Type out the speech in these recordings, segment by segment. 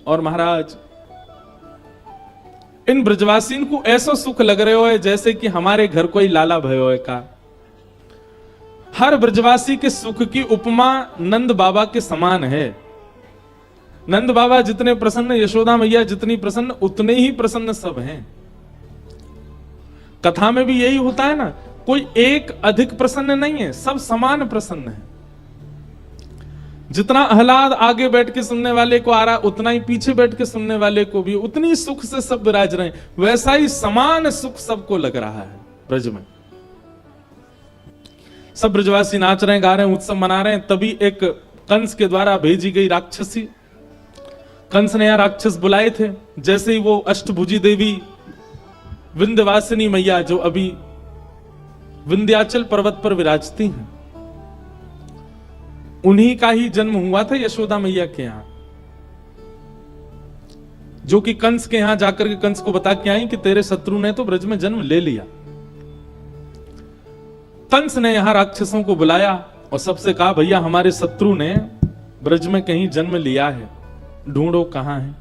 और महाराज इन ब्रजवासीन को ऐसा सुख लग रहे हो जैसे कि हमारे घर कोई लाला भयो है का। हर ब्रजवासी के सुख की उपमा नंद बाबा के समान है। नंद बाबा जितने प्रसन्न, यशोदा मैया जितनी प्रसन्न, उतने ही प्रसन्न सब हैं। कथा में भी यही होता है ना, कोई एक अधिक प्रसन्न नहीं है, सब समान प्रसन्न है। जितना आह्लाद आगे बैठ के सुनने वाले को आ रहा, उतना ही पीछे बैठ के सुनने वाले को भी उतनी सुख से सब विराज रहे हैं। वैसा ही समान सुख सबको लग रहा है ब्रज में। सब ब्रजवासी नाच रहे हैं, गा रहे हैं, उत्सव मना रहे हैं। तभी एक कंस के द्वारा भेजी गई राक्षसी, कंस ने यहां राक्षस बुलाए थे। जैसे ही वो अष्टभुजी देवी विंध्यवासिनी मैया जो अभी विंध्याचल पर्वत पर विराजती हैं, उन्हीं का ही जन्म हुआ था यशोदा मैया के यहां, जो कि कंस के यहां जाकर के कंस को बता के आई कि तेरे शत्रु ने तो ब्रज में जन्म ले लिया। कंस ने यहां राक्षसों को बुलाया और सबसे कहा, भैया हमारे शत्रु ने ब्रज में कहीं जन्म लिया है, ढूंढो कहां है।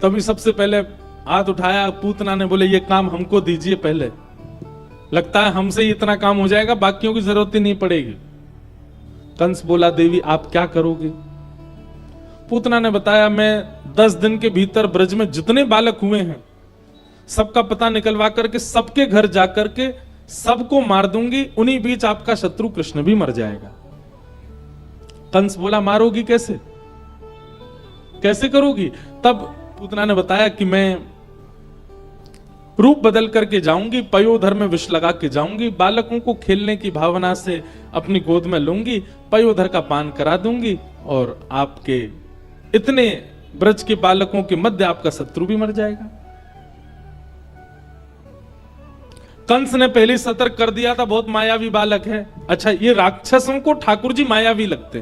तभी सबसे पहले हाथ उठाया पूतना ने, बोले ये काम हमको दीजिए पहले, लगता है हमसे ही इतना काम हो जाएगा, बाकियों की जरूरत ही नहीं पड़ेगी। कंस बोला, देवी आप क्या करोगे? पूतना ने बताया, मैं 10 दिन के भीतर ब्रज में जितने बालक हुए हैं सबका पता निकलवा करके सबके घर जाकर के सबको मार दूंगी, उन्हीं बीच आपका शत्रु कृष्ण भी मर जाएगा। कंस बोला, मारोगी कैसे, कैसे करोगी? तब पूतना ने बताया कि मैं रूप बदल करके जाऊंगी, पयोधर में विष लगा के जाऊंगी, बालकों को खेलने की भावना से अपनी गोद में लूंगी, पयोधर का पान करा दूंगी और आपके इतने ब्रज के बालकों के मध्य आपका शत्रु भी मर जाएगा। कंस ने पहले सतर्क कर दिया था, बहुत मायावी बालक है। अच्छा, ये राक्षसों को ठाकुर जी मायावी लगते,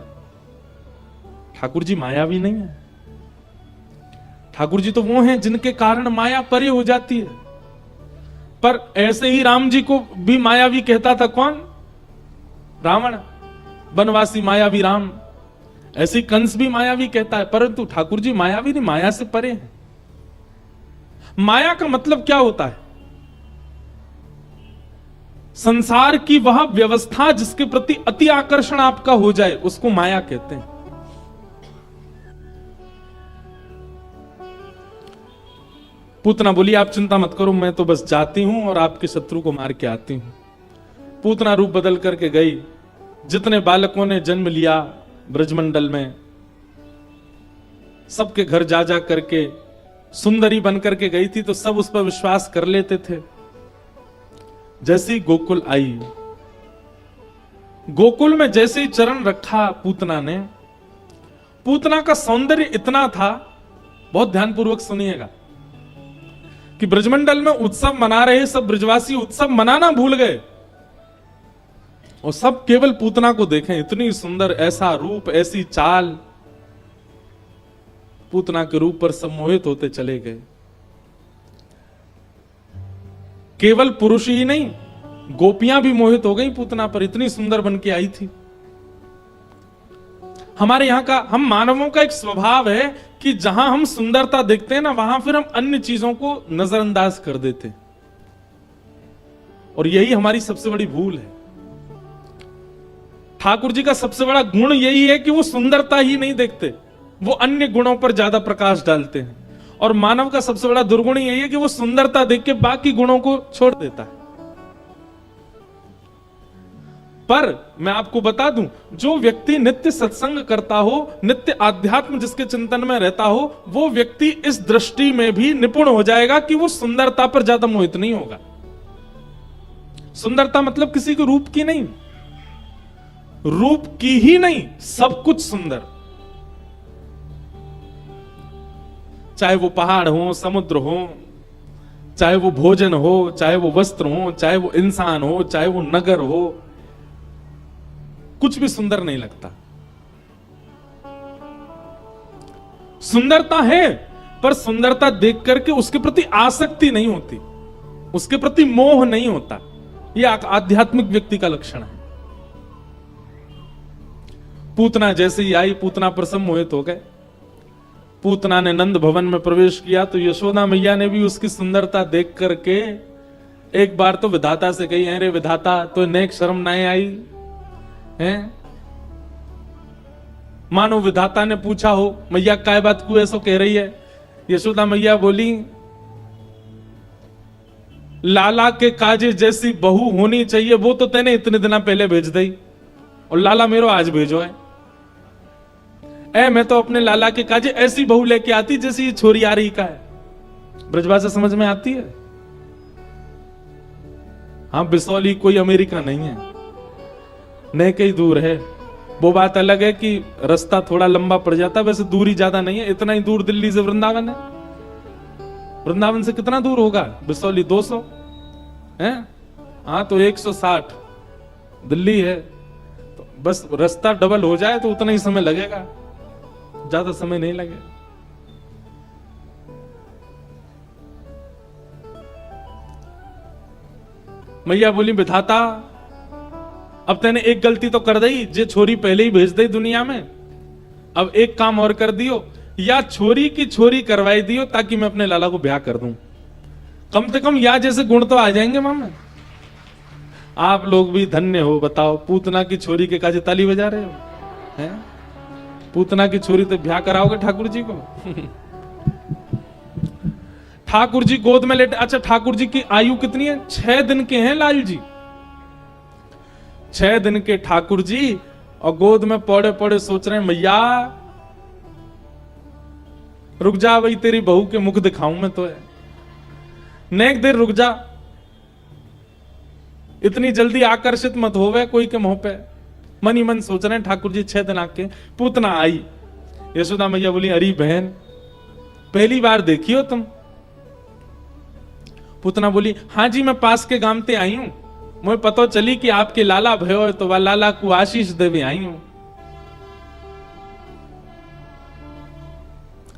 ठाकुर जी मायावी नहीं है। ठाकुर जी तो वो हैं जिनके कारण माया परे हो जाती है। पर ऐसे ही राम जी को भी मायावी कहता था कौन? रावण, वनवासी मायावी राम। ऐसे ही कंस भी मायावी कहता है, परंतु ठाकुर जी मायावी नहीं, माया से परे हैं। माया का मतलब क्या होता है? संसार की वह व्यवस्था जिसके प्रति अति आकर्षण आपका हो जाए, उसको माया कहते हैं। पूतना बोली, आप चिंता मत करो, मैं तो बस जाती हूं और आपके शत्रु को मार के आती हूं। पूतना रूप बदल करके गई। जितने बालकों ने जन्म लिया ब्रजमंडल में, सबके घर जा जा करके सुंदरी बन करके गई थी, तो सब उस पर विश्वास कर लेते थे। जैसे ही गोकुल आई, गोकुल में जैसे ही चरण रखा पूतना ने, पूतना का सौंदर्य इतना था, बहुत ध्यानपूर्वक सुनिएगा, कि ब्रजमंडल में उत्सव मना रहे सब ब्रजवासी उत्सव मनाना भूल गए और सब केवल पूतना को देखें। इतनी सुंदर, ऐसा रूप, ऐसी चाल, पूतना के रूप पर सब मोहित होते चले गए। केवल पुरुष ही नहीं, गोपियां भी मोहित हो गई पूतना पर, इतनी सुंदर बन के आई थी। हमारे यहां का, हम मानवों का एक स्वभाव है कि जहां हम सुंदरता देखते हैं ना, वहां फिर हम अन्य चीजों को नजरअंदाज कर देते हैं, और यही हमारी सबसे बड़ी भूल है। ठाकुर जी का सबसे बड़ा गुण यही है कि वो सुंदरता ही नहीं देखते, वो अन्य गुणों पर ज्यादा प्रकाश डालते हैं। और मानव का सबसे बड़ा दुर्गुण यही है कि वो सुंदरता देख के बाकी गुणों को छोड़ देता है। पर मैं आपको बता दूं, जो व्यक्ति नित्य सत्संग करता हो, नित्य आध्यात्म जिसके चिंतन में रहता हो, वो व्यक्ति इस दृष्टि में भी निपुण हो जाएगा कि वो सुंदरता पर ज्यादा मोहित नहीं होगा। सुंदरता मतलब किसी के रूप की नहीं, रूप की ही नहीं, सब कुछ सुंदर, चाहे वो पहाड़ हो, समुद्र हो, चाहे वो भोजन हो, चाहे वो वस्त्र हो, चाहे वो इंसान हो, चाहे वो नगर हो, कुछ भी सुंदर नहीं लगता। सुंदरता है, पर सुंदरता देख करके उसके प्रति आसक्ति नहीं होती, उसके प्रति मोह नहीं होता। यह आध्यात्मिक व्यक्ति का लक्षण है। पूतना जैसे ही आई, पूतना पर सब मोहित हो गए। पूतना ने नंद भवन में प्रवेश किया तो यशोदा मैया ने भी उसकी सुंदरता देख करके एक बार तो विधाता से कही, अरे विधाता तो नेक शर्म नहीं आई है। मानो विधाता ने पूछा हो, मैया काय बात को ऐसो कह रही है। यशोदा मैया बोली, लाला के काजे जैसी बहू होनी चाहिए वो तो तेने इतने दिन पहले भेज दी और लाला मेरो आज भेजो है। मैं तो अपने लाला के काजे ऐसी बहू लेके आती जैसी ये छोरी आ रही का है। ब्रजभाषा समझ में आती है। हाँ, बिसौली कोई अमेरिका नहीं है, नहीं कहीं दूर है। वो बात अलग है कि रास्ता थोड़ा लंबा पड़ जाता, वैसे दूरी ज्यादा नहीं है। इतना ही दूर दिल्ली से वृंदावन है। वृंदावन से कितना दूर होगा बिसौली? 200 है। हाँ तो 160 दिल्ली है। तो बस रास्ता डबल हो जाए तो उतना ही समय लगेगा, ज्यादा समय नहीं लगेगा। मैया बोली, विधाता अब तेने एक गलती तो कर दी, जे छोरी पहले ही भेज दी दुनिया में। अब एक काम और कर दियो, या छोरी की छोरी करवाई दियो ताकि मैं अपने लाला को ब्याह कर दूं। कम से कम या जैसे गुण तो आ जाएंगे मामा। आप लोग भी धन्य हो, बताओ पूतना की छोरी के काजे ताली बजा रहे हो हैं? पूतना की छोरी तो ब्याह कराओगे ठाकुर जी को? ठाकुर जी गोद में लेटे। अच्छा, ठाकुर जी की आयु कितनी है? 6 दिन के हैं लाल जी। 6 दिन के ठाकुर जी और गोद में पौड़े पौड़े सोच रहे हैं, मैया रुक जा, वही तेरी बहू के मुख दिखाऊं मैं तो है। नेक देर रुक जा, इतनी जल्दी आकर्षित मत होवे कोई के मुंह पे। मन ही मन सोच रहे हैं ठाकुर जी। 6 दिन आके पूतना आई। यशोदा मैया बोली, अरे बहन पहली बार देखी हो तुम? पूतना बोली, हाँ जी मैं पास के गांव ते आई हूं, मुझे पता चली कि आपके लाला भयो तो वह लाला को आशीष देवे आई हूं।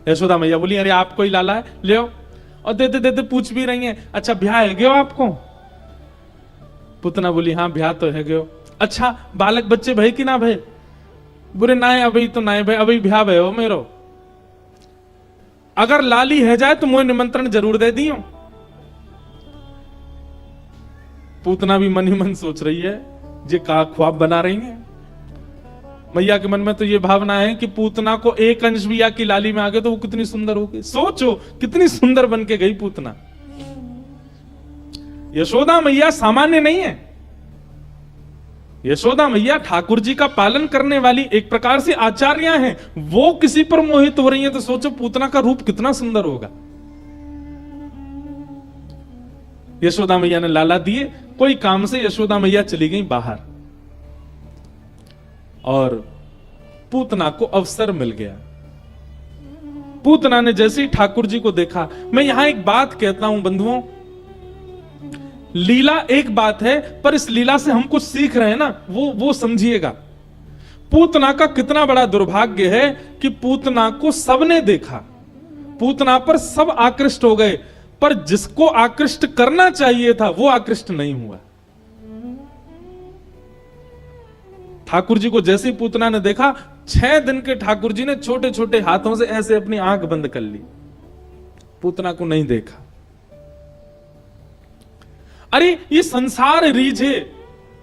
यशोदा मैया बोली, अरे आपको ही लाला है, ले आओ। और देते देते पूछ भी रही हैं, अच्छा ब्याह है गयो आपको? पुतना बोली, हाँ ब्याह तो है गयो। अच्छा बालक बच्चे भय कि ना भय? बुरे ना है, अभी तो ना है भाई, अभी ब्याह भयो मेरो। अगर लाली है जाए तो मुझे निमंत्रण जरूर दे दियो। पूतना भी मन ही मन सोच रही है, ये का ख्वाब बना रही है। मैया के मन में तो ये भावना है कि पूतना को एक अंश भी या की लाली में आ गए तो वो कितनी सुंदर होगी। सोचो कितनी सुंदर बन के गई पूतना। यशोदा मैया सामान्य नहीं है। यशोदा मैया ठाकुर जी का पालन करने वाली एक प्रकार से आचार्य हैं। वो किसी पर मोहित हो रही हैं तो सोचो पूतना का रूप कितना सुंदर होगा। यशोदा मैया ने लाला दिए, कोई काम से यशोदा मैया चली गई बाहर और पूतना को अवसर मिल गया। पूतना ने जैसे ही ठाकुर जी को देखा, मैं यहां एक बात कहता हूं बंधुओं, लीला एक बात है पर इस लीला से हम कुछ सीख रहे हैं ना, वो समझिएगा। पूतना का कितना बड़ा दुर्भाग्य है कि पूतना को सबने देखा, पूतना पर सब आकृष्ट हो गए, पर जिसको आकृष्ट करना चाहिए था वो आकृष्ट नहीं हुआ। ठाकुर जी को जैसे ही पूतना ने देखा, 6 दिन के ठाकुर जी ने छोटे छोटे हाथों से ऐसे अपनी आंख बंद कर ली, पूतना को नहीं देखा। अरे ये संसार रीझ है।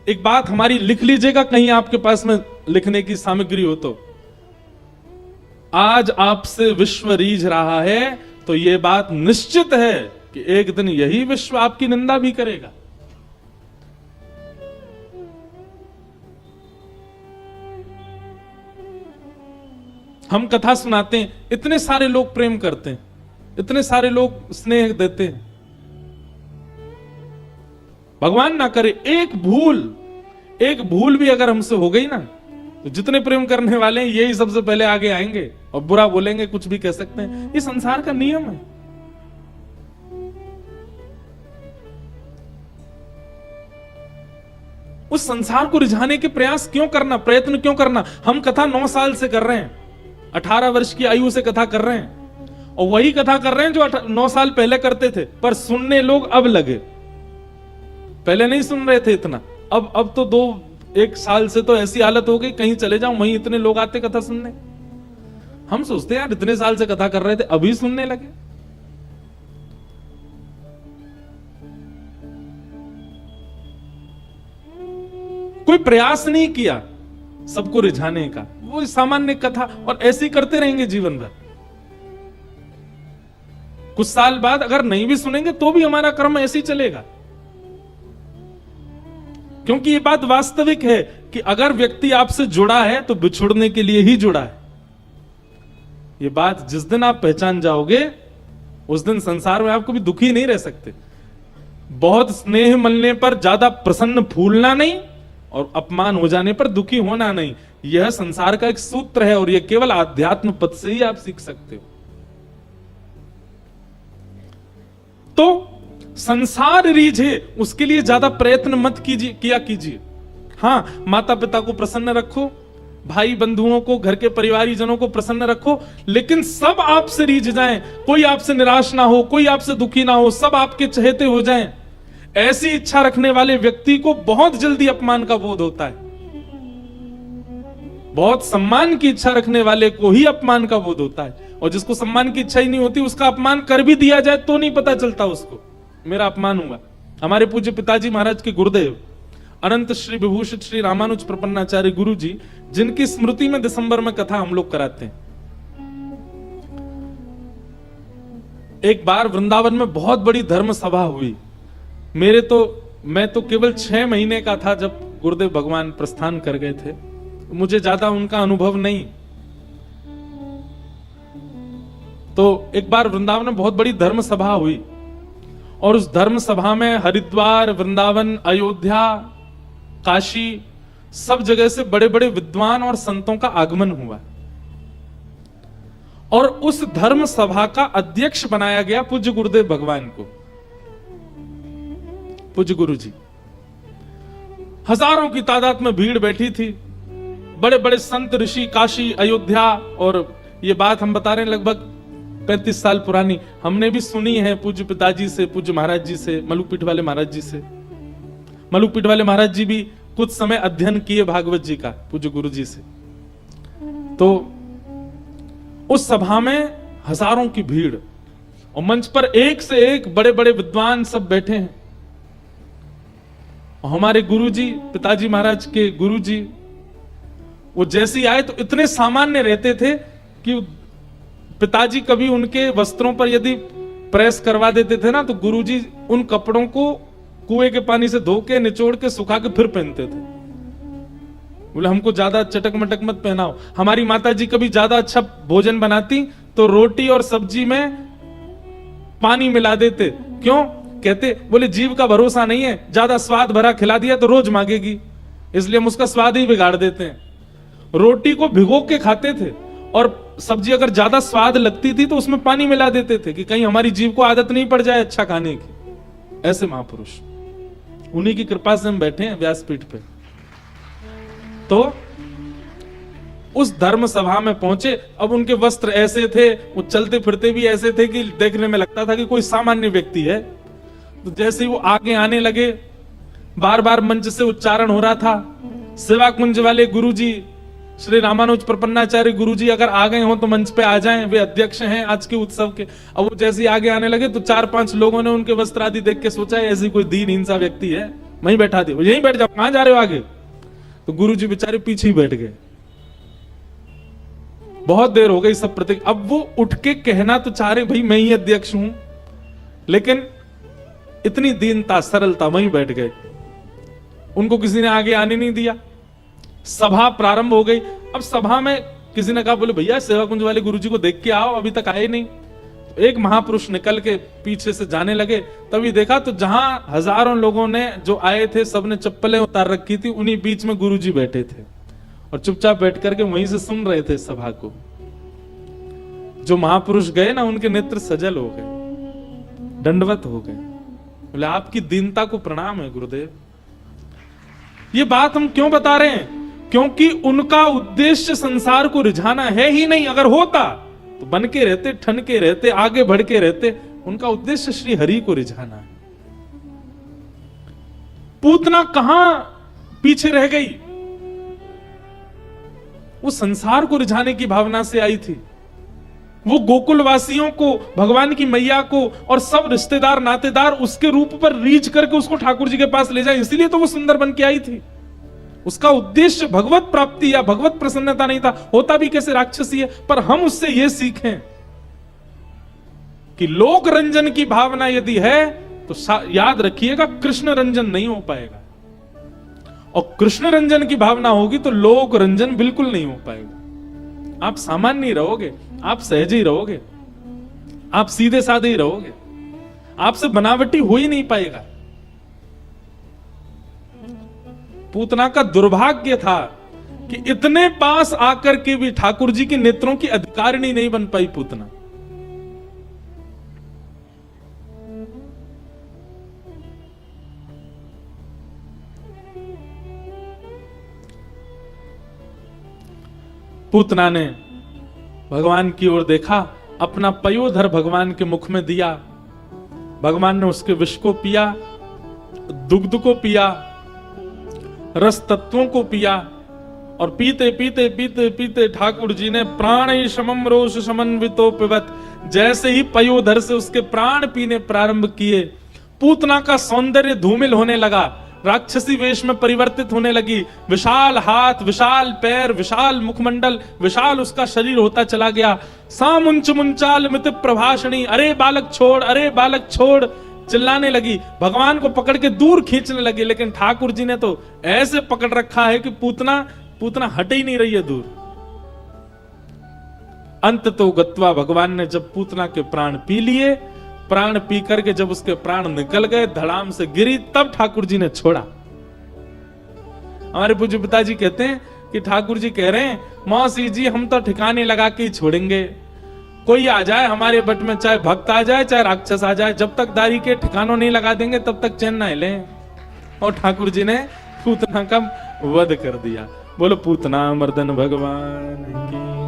एक बात हमारी लिख लीजिएगा, कहीं आपके पास में लिखने की सामग्री हो तो, आज आपसे विश्व रीझ रहा है तो यह बात निश्चित है कि एक दिन यही विश्व आपकी निंदा भी करेगा। हम कथा सुनाते हैं, इतने सारे लोग प्रेम करते हैं, इतने सारे लोग स्नेह देते हैं। भगवान ना करे एक भूल भी अगर हमसे हो गई ना, तो जितने प्रेम करने वाले हैं यही सबसे पहले आगे आएंगे और बुरा बोलेंगे, कुछ भी कह सकते हैं। ये संसार का नियम है। उस संसार को रिझाने के प्रयास क्यों करना, प्रयत्न क्यों करना? हम कथा 9 साल से कर रहे हैं, 18 वर्ष की आयु से कथा कर रहे हैं, और वही कथा कर रहे हैं जो 9 साल पहले करते थे, पर सुनने लोग अब लगे। पहले नहीं सुन रहे थे इतना, अब तो 1 साल से तो ऐसी हालत हो गई, कहीं चले जाओ वहीं इतने लोग आते कथा सुनने। हम सोचते हैं यार इतने साल से कथा कर रहे थे, अभी सुनने लगे। कोई प्रयास नहीं किया सबको रिझाने का, वो सामान्य कथा, और ऐसे ही करते रहेंगे जीवन भर। कुछ साल बाद अगर नहीं भी सुनेंगे तो भी हमारा कर्म ऐसे ही चलेगा, क्योंकि ये बात वास्तविक है कि अगर व्यक्ति आपसे जुड़ा है तो बिछुड़ने के लिए ही जुड़ा है। ये बात जिस दिन आप पहचान जाओगे उस दिन संसार में आप कभी दुखी नहीं रह सकते। बहुत स्नेह मिलने पर ज्यादा प्रसन्न फूलना नहीं, और अपमान हो जाने पर दुखी होना नहीं। यह संसार का एक सूत्र है, और यह केवल आध्यात्म पद से ही आप सीख सकते हो। तो संसार रीझे उसके लिए ज्यादा प्रयत्न मत कीजिए। हाँ, माता पिता को प्रसन्न रखो, भाई बंधुओं को, घर के परिवारी जनों को प्रसन्न रखो, लेकिन सब आपसे रीझ जाएं, कोई आपसे निराश ना हो, कोई आपसे दुखी ना हो, सब आपके चहेते हो जाएं। ऐसी इच्छा रखने वाले व्यक्ति को बहुत जल्दी अपमान का बोध होता है। बहुत सम्मान की इच्छा रखने वाले को ही अपमान का बोध होता है, और जिसको सम्मान की इच्छा ही नहीं होती उसका अपमान कर भी दिया जाए तो नहीं पता चलता उसको मेरा अपमान हुआ। हमारे पूज्य पिताजी महाराज के गुरुदेव अनंत श्री विभूषित श्री रामानुज प्रपन्नाचार्य गुरु जी, जिनकी स्मृति में दिसंबर में कथा हम लोग कराते हैं। एक बार वृंदावन में बहुत बड़ी धर्म सभा हुई। मैं तो केवल 6 महीने का था जब गुरुदेव भगवान प्रस्थान कर गए थे, मुझे ज्यादा उनका अनुभव नहीं। तो एक बार वृंदावन में बहुत बड़ी धर्म सभा हुई, और उस धर्म सभा में हरिद्वार, वृंदावन, अयोध्या, काशी, सब जगह से बड़े बड़े विद्वान और संतों का आगमन हुआ, और उस धर्म सभा का अध्यक्ष बनाया गया पूज्य गुरुदेव भगवान को, पूज्य गुरु जी। हजारों की तादाद में भीड़ बैठी थी, बड़े बड़े संत ऋषि, काशी, अयोध्या, और ये बात हम बता रहे हैं लगभग 35 साल पुरानी, हमने भी सुनी है पूज्य पिताजी से, पूज्य महाराज जी से, मलुकपीठ वाले महाराज जी से। मलुकपीठ वाले महाराज जी भी कुछ समय अध्ययन किए भागवत जी का पूज्य गुरु जी से। तो उस सभा में हजारों की भीड़, और मंच पर एक से एक बड़े बड़े विद्वान सब बैठे हैं। हमारे गुरुजी, पिताजी महाराज के गुरुजी, वो जैसे ही आए तो इतने सामान्य रहते थे कि पिताजी कभी उनके वस्त्रों पर यदि प्रेस करवा देते थे ना, तो गुरुजी उन कपड़ों को कुएं के पानी से धो के, निचोड़ के, सुखा के फिर पहनते थे। बोले हमको ज्यादा चटक मटक मत पहनाओ। हमारी माता जी कभी ज्यादा अच्छा भोजन बनाती तो रोटी और सब्जी में पानी मिला देते। क्यों? कहते बोले जीव का भरोसा नहीं है, ज्यादा स्वाद भरा खिला दिया तो रोज मांगेगी, इसलिए हम उसका स्वाद ही बिगाड़ देते हैं। रोटी को भिगो के खाते थे, और सब्जी अगर ज्यादा स्वाद लगती थी तो उसमें पानी मिला देते थे कि कहीं हमारी जीव को आदत नहीं पड़ जाए अच्छा खाने की। ऐसे महापुरुष, उन्हीं की कृपा से हम बैठे हैं व्यासपीठ पे। तो उस धर्म सभा में पहुंचे। अब उनके वस्त्र ऐसे थे, वो चलते फिरते भी ऐसे थे कि देखने में लगता था कि कोई सामान्य व्यक्ति है। तो जैसे ही वो आगे आने लगे, बार बार मंच से उच्चारण हो रहा था, सेवा कुंज वाले गुरुजी श्री रामानुज प्रपन्नाचार्य गुरुजी अगर आ गए हो तो मंच पे आ जाएं, वे अध्यक्ष हैं आज के उत्सव के। अब वो जैसे ही आगे आने लगे तो 4-5 लोगों ने उनके वस्त्र आदि देख के सोचा ऐसी कोई दीनहीन सा व्यक्ति है, वहीं बैठा दे, यहीं बैठ जाओ, कहां जा रहे हो आगे। तो गुरुजी बेचारे पीछे ही बैठ गए। बहुत देर हो गई, सब प्रतीक। अब वो उठ के कहना तो चाह रहे भाई मैं ही अध्यक्ष हूं, लेकिन इतनी दीनता, सरलता, वहीं बैठ गए। उनको किसी ने आगे आने नहीं दिया। सभा प्रारंभ हो गई। अब सभा में किसी ने कहा बोले भैया सेवा कुंज वाले गुरुजी को देख के आओ, अभी तक आए नहीं। तो एक महापुरुष निकल के पीछे से जाने लगे, तभी देखा तो जहां हजारों लोगों ने जो आए थे सबने चप्पलें उतार रखी थी, उन्हीं बीच में गुरुजी बैठे थे और चुपचाप बैठ करके वहीं से सुन रहे थे सभा को। जो महापुरुष गए ना, उनके नेत्र सजल हो गए, दंडवत हो गए। बोले आपकी दीनता को प्रणाम है गुरुदेव। ये बात हम क्यों बता रहे हैं? क्योंकि उनका उद्देश्य संसार को रिझाना है ही नहीं। अगर होता तो बन के रहते, ठन के रहते, आगे बढ़ के रहते। उनका उद्देश्य श्री हरि को रिझाना है। पूतना कहां पीछे रह गई? वो संसार को रिझाने की भावना से आई थी। वो गोकुल वासियों को, भगवान की मैया को और सब रिश्तेदार नातेदार उसके रूप पर रीझ करके उसको ठाकुर जी के पास ले जाए, इसलिए तो वो सुंदर बन के आई थी। उसका उद्देश्य भगवत प्राप्ति या भगवत प्रसन्नता नहीं था, होता भी कैसे राक्षसी है। पर हम उससे यह सीखें कि लोक रंजन की भावना यदि है तो याद रखिएगा कृष्ण रंजन नहीं हो पाएगा, और कृष्ण रंजन की भावना होगी तो लोक रंजन बिल्कुल नहीं हो पाएगा। आप सामान्य ही रहोगे, आप सहज ही रहोगे, आप सीधे साधे ही रहोगे, आपसे बनावटी हो ही नहीं पाएगा। पूतना का दुर्भाग्य था कि इतने पास आकर के भी ठाकुर जी के नेत्रों की अधिकारिणी नहीं बन पाई पूतना। पूतना ने भगवान की ओर देखा, अपना पयोधर भगवान के मुख में दिया। भगवान ने उसके विष को पिया, दुग्ध को पिया, रस तत्वों को पिया, और पीते पीते पीते पीते ठाकुर जी ने प्राण समम रोष समन्वितो पिबत, जैसे ही पयोधर से उसके प्राण पीने प्रारंभ किए, पूतना का सौंदर्य धूमिल होने लगा, राक्षसी वेश में परिवर्तित होने लगी। विशाल हाथ, विशाल पैर, विशाल मुखमंडल, विशाल उसका शरीर होता चला गया। सामुंच मुंचाल मित प्रभाषणी, अरे बालक छोड़, अरे बालक छोड़, चिल्लाने लगी। भगवान को पकड़ के दूर खींचने लगी, लेकिन ठाकुर जी ने तो ऐसे पकड़ रखा है कि पूतना हट ही नहीं रही है दूर। अंत तो गत्वा, भगवान ने जब पूतना के प्राण पी लिए, प्राण पी करके जब उसके प्राण निकल गए, धड़ाम से गिरी, तब ठाकुर जी ने छोड़ा। हमारे पूज्य पिताजी कहते हैं कि ठाकुर जी कह रहे हैं, मौसी जी हम तो ठिकाने लगा के ही छोड़ेंगे, कोई आ जाए हमारे बट में, चाहे भक्त आ जाए चाहे राक्षस आ जाए, जब तक दारी के ठिकानों नहीं लगा देंगे तब तक चैन ना हिले। और ठाकुर जी ने पूतना का वध कर दिया। बोलो पूतना मर्दन भगवान की।